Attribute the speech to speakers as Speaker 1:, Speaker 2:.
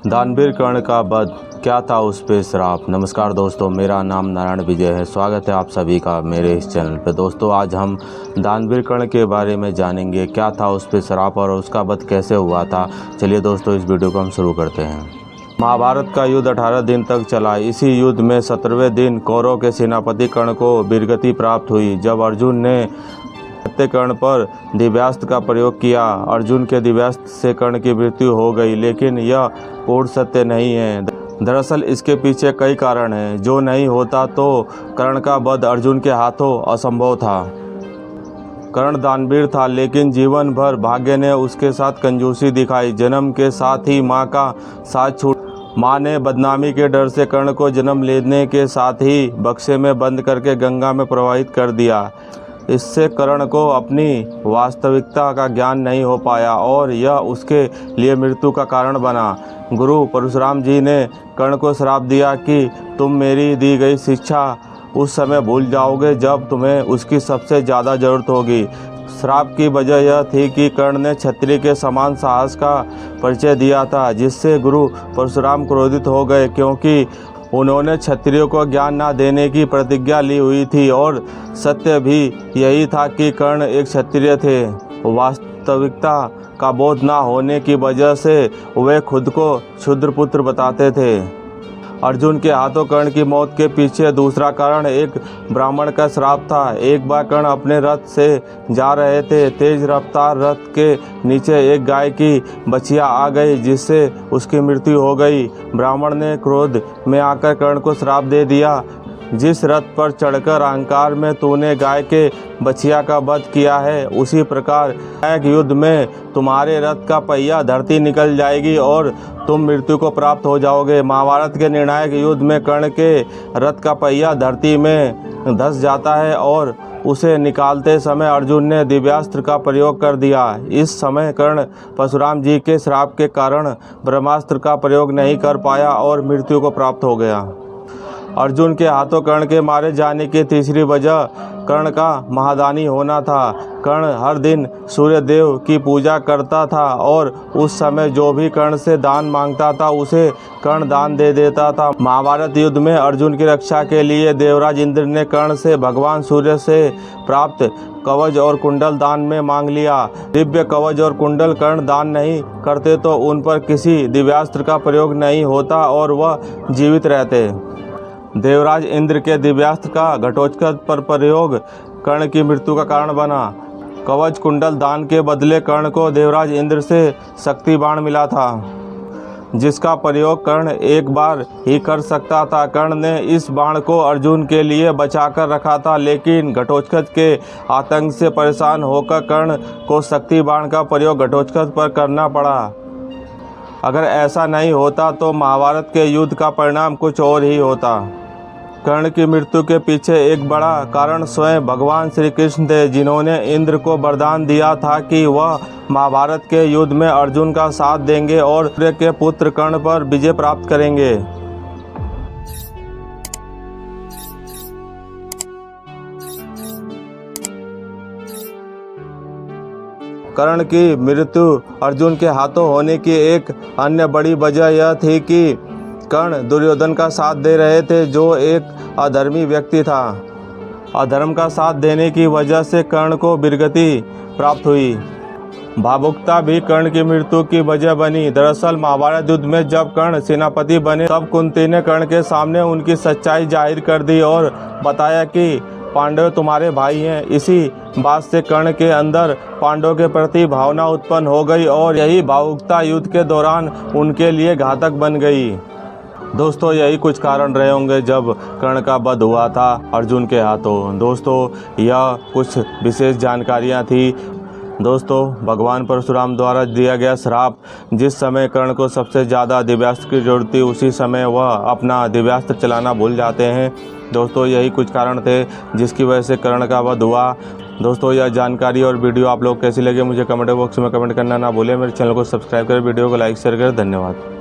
Speaker 1: दानवीर कर्ण का वध, क्या था उस पे श्राप। नमस्कार दोस्तों, मेरा नाम नारायण विजय है। स्वागत है आप सभी का मेरे इस चैनल पे। दोस्तों आज हम दानवीर कर्ण के बारे में जानेंगे, क्या था उस पे श्राप और उसका वध कैसे हुआ था। चलिए दोस्तों इस वीडियो को हम शुरू करते हैं। महाभारत का युद्ध 18 दिन तक चला। इसी युद्ध में 17वें दिन कौरव के सेनापति कर्ण को वीरगति प्राप्त हुई। जब अर्जुन ने कर्ण पर दिव्यास्त्र का प्रयोग किया, अर्जुन के दिव्यास्त्र से कर्ण की मृत्यु हो गई, लेकिन यह पूर्ण सत्य नहीं है। दरअसल इसके पीछे कई कारण हैं। जो नहीं होता तो कर्ण का वध अर्जुन के हाथों असंभव था। कर्ण दानवीर था, लेकिन जीवन भर भाग्य ने उसके साथ कंजूसी दिखाई। जन्म के साथ ही मां का साथ छूट। मां ने बदनामी के डर से कर्ण को जन्म लेने के साथ ही बक्से में बंद करके गंगा में प्रवाहित कर दिया। इससे कर्ण को अपनी वास्तविकता का ज्ञान नहीं हो पाया और यह उसके लिए मृत्यु का कारण बना। गुरु परशुराम जी ने कर्ण को श्राप दिया कि तुम मेरी दी गई शिक्षा उस समय भूल जाओगे जब तुम्हें उसकी सबसे ज़्यादा ज़रूरत होगी। श्राप की वजह यह थी कि कर्ण ने क्षत्रिय के समान साहस का परिचय दिया था, जिससे गुरु परशुराम क्रोधित हो गए, क्योंकि उन्होंने क्षत्रियों को ज्ञान न देने की प्रतिज्ञा ली हुई थी और सत्य भी यही था कि कर्ण एक क्षत्रिय थे। वास्तविकता का बोध न होने की वजह से वे खुद को क्षुद्र पुत्र बताते थे। अर्जुन के हाथों कर्ण की मौत के पीछे दूसरा कारण एक ब्राह्मण का श्राप था। एक बार कर्ण अपने रथ से जा रहे थे। तेज रफ्तार रथ के नीचे एक गाय की बछिया आ गई, जिससे उसकी मृत्यु हो गई। ब्राह्मण ने क्रोध में आकर कर्ण को श्राप दे दिया, जिस रथ पर चढ़कर अहंकार में तूने गाय के बछिया का वध किया है, उसी प्रकार एक युद्ध में तुम्हारे रथ का पहिया धरती निकल जाएगी और तुम मृत्यु को प्राप्त हो जाओगे। महाभारत के निर्णायक युद्ध में कर्ण के रथ का पहिया धरती में धंस जाता है और उसे निकालते समय अर्जुन ने दिव्यास्त्र का प्रयोग कर दिया। इस समय कर्ण परशुराम जी के श्राप के कारण ब्रह्मास्त्र का प्रयोग नहीं कर पाया और मृत्यु को प्राप्त हो गया। अर्जुन के हाथों कर्ण के मारे जाने की तीसरी वजह कर्ण का महादानी होना था। कर्ण हर दिन सूर्य देव की पूजा करता था और उस समय जो भी कर्ण से दान मांगता था उसे कर्ण दान दे देता था। महाभारत युद्ध में अर्जुन की रक्षा के लिए देवराज इंद्र ने कर्ण से भगवान सूर्य से प्राप्त कवच और कुंडल दान में मांग लिया। दिव्य कवच और कुंडल कर्ण दान नहीं करते तो उन पर किसी दिव्यास्त्र का प्रयोग नहीं होता और वह जीवित रहते। देवराज इंद्र के दिव्यास्त्र का घटोत्कच पर प्रयोग कर्ण की मृत्यु का कारण बना। कवच कुंडल दान के बदले कर्ण को देवराज इंद्र से शक्ति बाण मिला था, जिसका प्रयोग कर्ण एक बार ही कर सकता था। कर्ण ने इस बाण को अर्जुन के लिए बचाकर रखा था, लेकिन घटोत्कच के आतंक से परेशान होकर कर्ण को शक्ति बाण का प्रयोग घटोत्कच पर करना पड़ा। अगर ऐसा नहीं होता तो महाभारत के युद्ध का परिणाम कुछ और ही होता। कर्ण की मृत्यु के पीछे एक बड़ा कारण स्वयं भगवान श्री कृष्ण थे, जिन्होंने इंद्र को वरदान दिया था कि वह महाभारत के युद्ध में अर्जुन का साथ देंगे और सूर्य के पुत्र कर्ण पर विजय प्राप्त करेंगे। कर्ण की मृत्यु अर्जुन के हाथों होने की एक अन्य बड़ी वजह यह थी कि कर्ण दुर्योधन का साथ दे रहे थे, जो एक अधर्मी व्यक्ति था। अधर्म का साथ देने की वजह से कर्ण को वीरगति प्राप्त हुई। भावुकता भी कर्ण की मृत्यु की वजह बनी। दरअसल महाभारत युद्ध में जब कर्ण सेनापति बने तब कुंती ने कर्ण के सामने उनकी सच्चाई जाहिर कर दी और बताया कि पांडव तुम्हारे भाई हैं। इसी बात से कर्ण के अंदर पांडवों के प्रति भावना उत्पन्न हो गई और यही भावुकता युद्ध के दौरान उनके लिए घातक बन गई। दोस्तों यही कुछ कारण रहे होंगे जब कर्ण का वध हुआ था अर्जुन के हाथों। दोस्तों यह कुछ विशेष जानकारियां थी। दोस्तों भगवान परशुराम द्वारा दिया गया श्राप, जिस समय कर्ण को सबसे ज़्यादा दिव्यास्त्र की जरूरत थी, उसी समय वह अपना दिव्यास्त्र चलाना भूल जाते हैं। दोस्तों यही कुछ कारण थे जिसकी वजह से कर्ण का वध हुआ। दोस्तों यह जानकारी और वीडियो आप लोग कैसी लगे मुझे कमेंट बॉक्स में कमेंट करना ना भूलें। मेरे चैनल को सब्सक्राइब करें, वीडियो को लाइक शेयर करें। धन्यवाद।